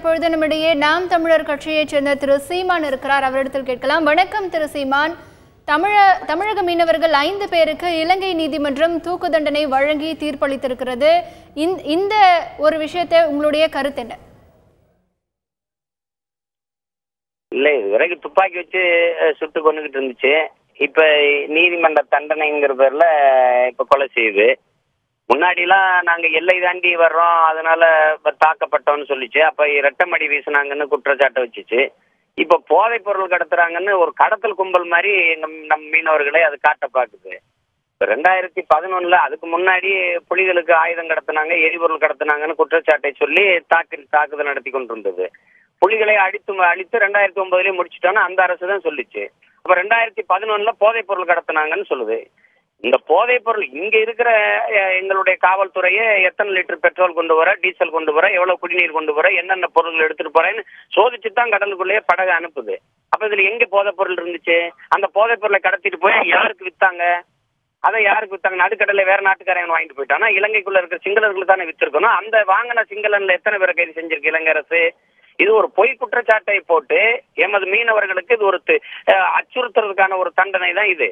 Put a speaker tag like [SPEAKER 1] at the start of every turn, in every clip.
[SPEAKER 1] இப்பொழுது நம்மிடையே நாம் தமிழர் கட்சியைச் சேர்ந்த திரு சீமான் இருக்கிறார். அவரிடத்தில் கேட்கலாம். வணக்கம் திரு சீமான். தமிழக மீனவர்கள் 5 பேருக்கு இலங்கை நீதிமன்றம் தூக்கு தண்டனை வழங்கி தீர்ப்பளித்திருக்கிறது. இந்த ஒரு விஷயத்தை உங்களுடைய கருத்து என்ன?
[SPEAKER 2] இல்ல, இதுவரைக்கும் துப்பாக்கி வச்சு சுட்டு கொண்டுகிட்டு இருந்துச்சு. இப்ப நீதிமன்ற தண்டனைங்கிற பேர்ல இப்ப கொலை செய்யுது. முன்னாடிலாம் நாங்க எல்லை தாண்டி வர்றோம், அதனால தாக்கப்பட்டோம்னு சொல்லிச்சு. அப்ப இரட்டமடி வீசினாங்கன்னு குற்றச்சாட்டை வச்சுச்சு. இப்ப போதைப் பொருள் கடத்துறாங்கன்னு ஒரு கடத்தல் கும்பல் மாதிரி நம் மீனவர்களை அது காட்ட பாக்குது. 2011 அதுக்கு முன்னாடி புலிகளுக்கு ஆயுதம் கடத்தினாங்க, எரிபொருள் கடத்தினாங்கன்னு குற்றச்சாட்டை சொல்லி தாக்குதல் நடத்தி கொண்டிருந்தது. புலிகளை அழித்து 2009 முடிச்சுட்டோன்னு அந்த அரசு தான் சொல்லிச்சு. அப்ப 2011 போதைப் பொருள் கடத்தினாங்கன்னு சொல்லுது. இந்த போதைப் பொருள் இங்க இருக்கிற எங்களுடைய காவல்துறையை எத்தனை லிட்டர் பெட்ரோல் கொண்டு வர, டீசல் கொண்டு வர, எவ்வளவு குடிநீர் கொண்டு வர, என்னென்ன பொருள் எடுத்துட்டு போறேன்னு சோதிச்சு தான் கடலுக்குள்ளேயே படகு அனுப்புது. அப்ப இதுல எங்க போதைப் பொருள் இருந்துச்சு? அந்த போதைப் பொருளை கடத்திட்டு போய் யாருக்கு வித்தாங்க? அதை யாருக்கு வித்தாங்க? நடுக்கடலை வேற நாட்டுக்காரங்க வாங்கிட்டு போயிட்டானா இலங்கைக்குள்ள இருக்கிற சிங்களர்களுக்கு தானே வித்திருக்கணும். அந்த வாங்கின சிங்களன்ல எத்தனை பேரை கைது செஞ்சிருக்கு இலங்கை அரசு? இது ஒரு பொய் குற்றச்சாட்டை போட்டு எமது மீனவர்களுக்கு இது ஒரு அச்சுறுத்துறதுக்கான ஒரு தண்டனை தான் இது.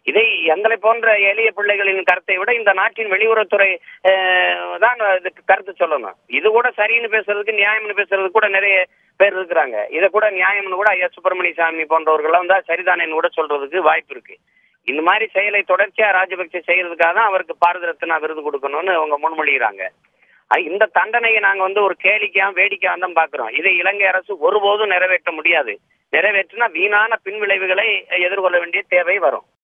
[SPEAKER 2] இதை எங்களை போன்ற எளிய பிள்ளைகளின் கருத்தை விட இந்த நாட்டின் வெளியுறவுத்துறை தான் இதுக்கு கருத்து சொல்லணும். இது கூட சரின்னு பேசுறதுக்கு, நியாயம்னு பேசுறதுக்கு கூட நிறைய பேர் இருக்கிறாங்க. இதை கூட நியாயம்னு கூட ஐயா சுப்பிரமணிய சாமி போன்றவர்கள்லாம் தான் சரிதானேன்னு கூட சொல்றதுக்கு வாய்ப்பு இருக்கு. இந்த மாதிரி செயலை தொடர்ச்சியா ராஜபக்சே செய்யறதுக்காக தான் அவருக்கு பாரத ரத்னா விருது கொடுக்கணும்னு அவங்க முன்மொழிகிறாங்க. இந்த தண்டனையை நாங்க ஒரு கேளிக்கையா வேடிக்கையா தான் பாக்குறோம். இதை இலங்கை அரசு ஒருபோதும் நிறைவேற்ற முடியாது. நிறைவேற்றினா வீணான பின்விளைவுகளை எதிர்கொள்ள வேண்டிய தேவை வரும்.